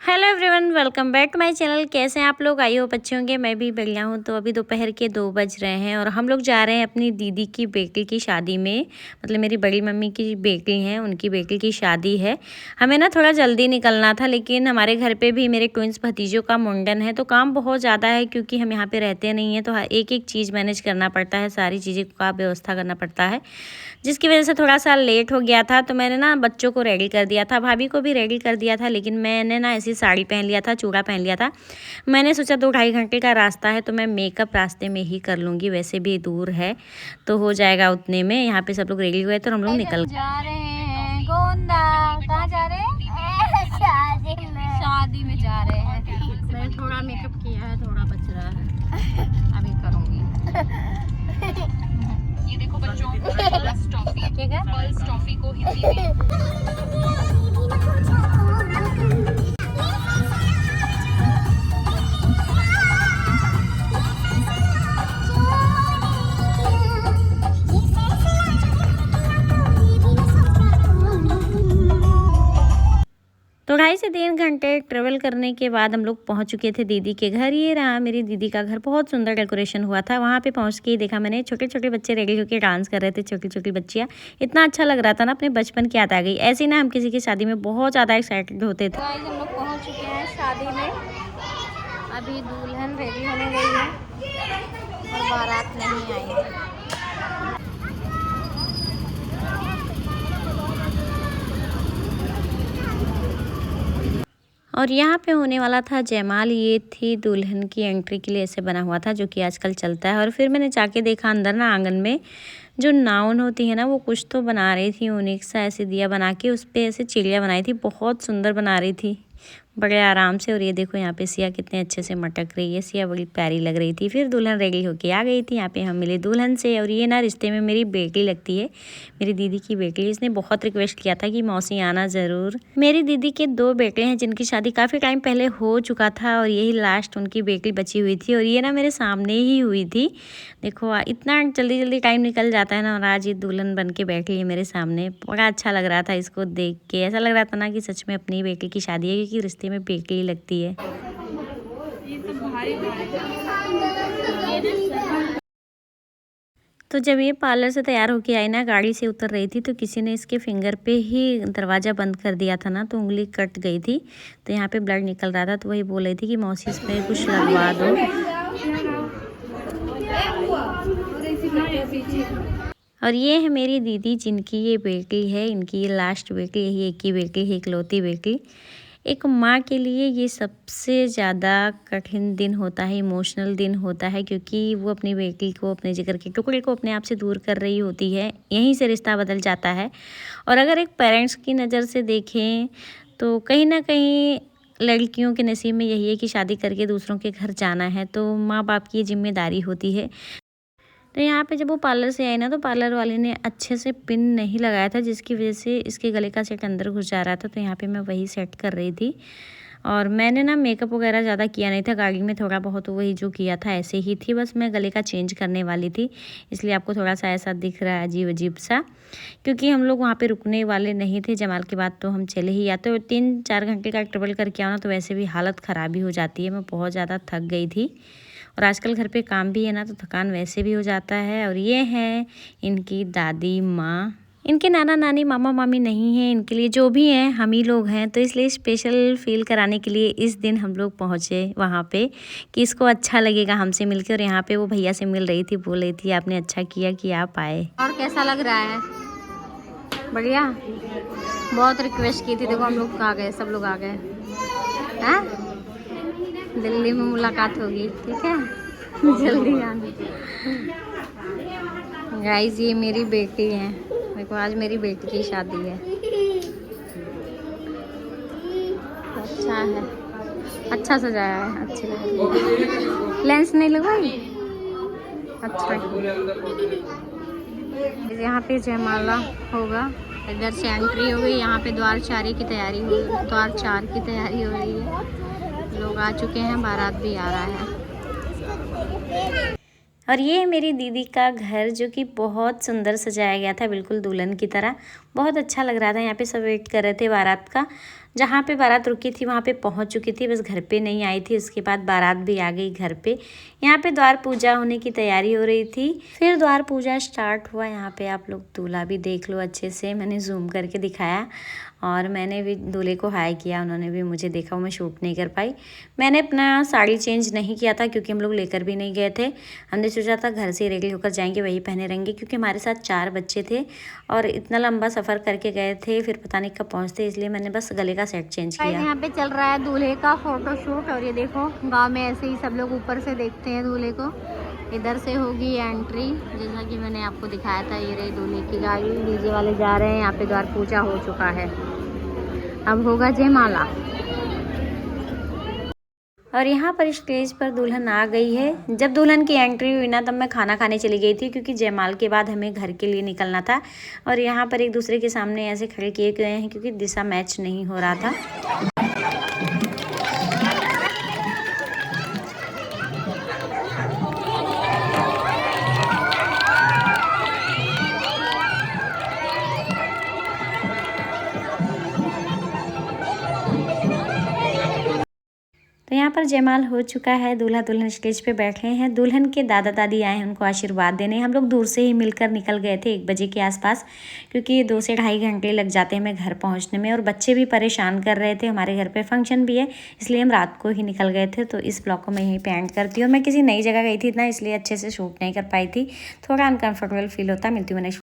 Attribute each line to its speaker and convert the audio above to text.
Speaker 1: Hello everyone, welcome back to my channel. कैसे हैं आप लोग? आई होप अच्छे होंगे। मैं भी बढ़िया हूँ। तो अभी दोपहर के 2 बज रहे हैं और हम लोग जा रहे हैं अपनी दीदी की बेटी की शादी में। मतलब मेरी बड़ी मम्मी की बेटी हैं, उनकी बेटी की शादी है। हमें ना थोड़ा जल्दी निकलना था, लेकिन हमारे घर पे भी मेरे ट्विंस भतीजों का मुंडन है, तो काम बहुत ज़्यादा है क्योंकि हम यहाँ पर रहते नहीं हैं। तो एक एक चीज़ मैनेज करना पड़ता है, सारी चीज़ें का व्यवस्था करना पड़ता है, जिसकी वजह से थोड़ा सा लेट हो गया था। तो मैंने ना बच्चों को रेडी कर दिया था, भाभी को भी रेडी कर दिया था, लेकिन मैंने ना ऐसी साड़ी पहन लिया था, चूड़ा पहन लिया था। मैंने सोचा 2-2.5 घंटे का रास्ता है तो मैं मेकअप रास्ते में ही कर लूँगी, वैसे भी दूर है तो हो जाएगा उतने में। यहाँ पे सब लोग रेडी हुए तो हम लोग निकल
Speaker 2: जा रहे हैं गोंदा। कहाँ जा रहे हैं? शादी में जा रहे हैं। मैंने थोड़ा मेकअप किया है, थोड़ा बच रहा है, अभी करूँगी। ये देखो बच्चों, पल्स टॉफी, ठीक है? पल्स टॉफी को हिंदी में
Speaker 1: तो 2.5 से 3 घंटे ट्रेवल करने के बाद हम लोग पहुंच चुके थे दीदी के घर। ये रहा मेरी दीदी का घर, बहुत सुंदर डेकोरेशन हुआ था। वहां पे पहुंच के ही देखा मैंने, छोटे छोटे बच्चे रेडी होकर डांस कर रहे थे, छोटी छोटी बच्चियां। इतना अच्छा लग रहा था ना, अपने बचपन की याद आ गई। ऐसे ही ना हम किसी की शादी में बहुत ज़्यादा एक्साइटेड होते थे।
Speaker 2: हम लोग पहुँच चुके हैं शादी में। अभी दुल्हन रेडी होने गई है और बारात नहीं आई है।
Speaker 1: और यहाँ पे होने वाला था जयमाल। ये थी दुल्हन की एंट्री के लिए ऐसे बना हुआ था, जो कि आजकल चलता है। और फिर मैंने जाके देखा अंदर ना, आंगन में जो नाउन होती है ना, वो कुछ तो बना रही थी। यूनिक सा ऐसे दिया बना के उस पर ऐसे चिड़िया बनाई थी, बहुत सुंदर बना रही थी, बड़े आराम से। और ये देखो यहाँ पे सिया कितने अच्छे से मटक रही है, सिया बड़ी प्यारी लग रही थी। फिर दुल्हन रेडी होके आ गई थी। यहाँ पे हम मिले दुल्हन से। और ये ना रिश्ते में मेरी बेटी लगती है, मेरी दीदी की बेटी। इसने बहुत रिक्वेस्ट किया था कि मौसी आना ज़रूर। मेरी दीदी के 2 बेटे हैं जिनकी शादी काफ़ी टाइम पहले हो चुका था और यही लास्ट उनकी बेटी बची हुई थी। और ये ना मेरे सामने ही हुई थी। देखो इतना जल्दी जल्दी टाइम निकल जाता है ना, और आज ये दुल्हन बन के बैठी है मेरे सामने। बड़ा अच्छा लग रहा था इसको देख के। ऐसा लग रहा था ना कि सच में अपनी बेटी की शादी है, क्योंकि रिश्ते में बेटी ही लगती है। तो जब ये पार्लर से तैयार होके आई ना, गाड़ी से उतर रही थी, तो किसी ने इसके फिंगर पे ही दरवाज़ा बंद कर दिया था ना, तो उंगली कट गई थी। तो यहाँ पे ब्लड निकल रहा था, तो वही बोल रही थी कि मौसी इसमें कुछ लगवा दो। और ये है मेरी दीदी जिनकी ये बेटी है, इनकी ये लास्ट बेटी, यही एक ही बेटी है, इकलौती बेटी। एक माँ के लिए ये सबसे ज़्यादा कठिन दिन होता है, इमोशनल दिन होता है, क्योंकि वो अपनी बेटी को, अपने जिगर के टुकड़े को अपने आप से दूर कर रही होती है। यहीं से रिश्ता बदल जाता है। और अगर एक पेरेंट्स की नज़र से देखें तो कहीं ना कहीं लड़कियों के नसीब में यही है कि शादी करके दूसरों के घर जाना है, तो माँ बाप की ये जिम्मेदारी होती है। तो यहाँ पे जब वो पार्लर से आई ना, तो पार्लर वाले ने अच्छे से पिन नहीं लगाया था, जिसकी वजह से इसके गले का सेट अंदर घुस जा रहा था। तो यहाँ पे मैं वही सेट कर रही थी। और मैंने ना मेकअप वगैरह ज़्यादा किया नहीं था, गाड़ी में थोड़ा बहुत वही जो किया था ऐसे ही थी। बस मैं गले का चेंज करने वाली थी, इसलिए आपको थोड़ा सा ऐसा दिख रहा है, अजीब अजीब सा। क्योंकि हम लोग वहाँ पे रुकने वाले नहीं थे जमाल के बाद, तो हम चले ही आते। और 3-4 घंटे का ट्रेवल करके आओ ना, तो वैसे भी हालत ख़राब ही हो जाती है। मैं बहुत ज़्यादा थक गई थी, और आजकल घर पे काम भी है ना, तो थकान वैसे भी हो जाता है। और ये हैं इनकी दादी माँ। इनके नाना नानी मामा मामी नहीं हैं, इनके लिए जो भी हैं हम ही लोग हैं। तो इसलिए स्पेशल फील कराने के लिए इस दिन हम लोग पहुँचे वहाँ पे, कि इसको अच्छा लगेगा हमसे मिलकर। और यहाँ पे वो भैया से मिल रही थी, बोल रही थी आपने अच्छा किया कि आप आए।
Speaker 2: और कैसा लग रहा है? बढ़िया। बहुत रिक्वेस्ट की थी, देखो हम लोग आ गए, सब लोग आ गए हैं। दिल्ली में मुलाकात होगी, ठीक है? जल्दी आना गाइस। ये मेरी बेटी है, देखो आज मेरी बेटी की शादी है। अच्छा है, अच्छा सजाया है, अच्छी लग रही है। लेंस नहीं लगवाई? अच्छा। यहाँ पे जयमाला होगा, इधर से एंट्री हो गई। यहाँ पे द्वार 4 की तैयारी हो रही है। लोग आ चुके हैं, बारात भी आ रहा है।
Speaker 1: और ये है मेरी दीदी का घर, जो कि बहुत सुंदर सजाया गया था, बिल्कुल दुल्हन की तरह। बहुत अच्छा लग रहा था। यहाँ पे सब वेट कर रहे थे बारात का। जहाँ पे बारात रुकी थी वहाँ पे पहुँच चुकी थी, बस घर पे नहीं आई थी। उसके बाद बारात भी आ गई घर पे। यहाँ पे द्वार पूजा होने की तैयारी हो रही थी। फिर द्वार पूजा स्टार्ट हुआ। यहाँ पे आप लोग दूल्हा भी देख लो अच्छे से, मैंने जूम करके दिखाया और मैंने भी दूल्हे को हाय किया, उन्होंने भी मुझे देखा। वो मैं शूट नहीं कर पाई। मैंने अपना साड़ी चेंज नहीं किया था क्योंकि हम लोग लेकर भी नहीं गए थे। हमने सोचा था घर से रेडी होकर जाएंगे, वही पहने रहेंगे, क्योंकि हमारे साथ 4 बच्चे थे और इतना लंबा सफ़र करके गए थे, फिर पता नहीं कब पहुँचते, इसलिए मैंने बस गले का सेट चेंज किया।
Speaker 2: यहाँ पे चल रहा है दूल्हे का फोटोशूट और ये देखो गांव में ऐसे ही सब लोग ऊपर से देखते हैं दूल्हे को। इधर से होगी एंट्री, जैसा कि मैंने आपको दिखाया था। ये रही दूल्हे की गाड़ी, डीजे वाले जा रहे हैं। यहाँ पे द्वार पूजा हो चुका है, अब होगा जयमाला।
Speaker 1: और यहाँ पर स्टेज पर दुल्हन आ गई है। जब दुल्हन की एंट्री हुई ना, तब मैं खाना खाने चली गई थी, क्योंकि जयमाल के बाद हमें घर के लिए निकलना था। और यहाँ पर एक दूसरे के सामने ऐसे खड़े किए गए हैं क्योंकि दिशा मैच नहीं हो रहा था। तो यहाँ पर जयमाल हो चुका है, दूल्हा दुल्हन स्टेज पे बैठे हैं। दुल्हन के दादा दादी आए हैं उनको आशीर्वाद देने। हम लोग दूर से ही मिलकर निकल गए थे 1 बजे के आसपास, क्योंकि 2 से ढाई घंटे लग जाते हैं हमें घर पहुँचने में। और बच्चे भी परेशान कर रहे थे, हमारे घर पे फंक्शन भी है, इसलिए हम रात को ही निकल गए थे। तो इस ब्लॉग को मैं यहीं पे एंड करती हूँ। मैं किसी नई जगह गई थी ना, इसलिए अच्छे से शूट नहीं कर पाई थी, थोड़ा अनकम्फर्टेबल फील होता। मिलती हूँ नेक्स्ट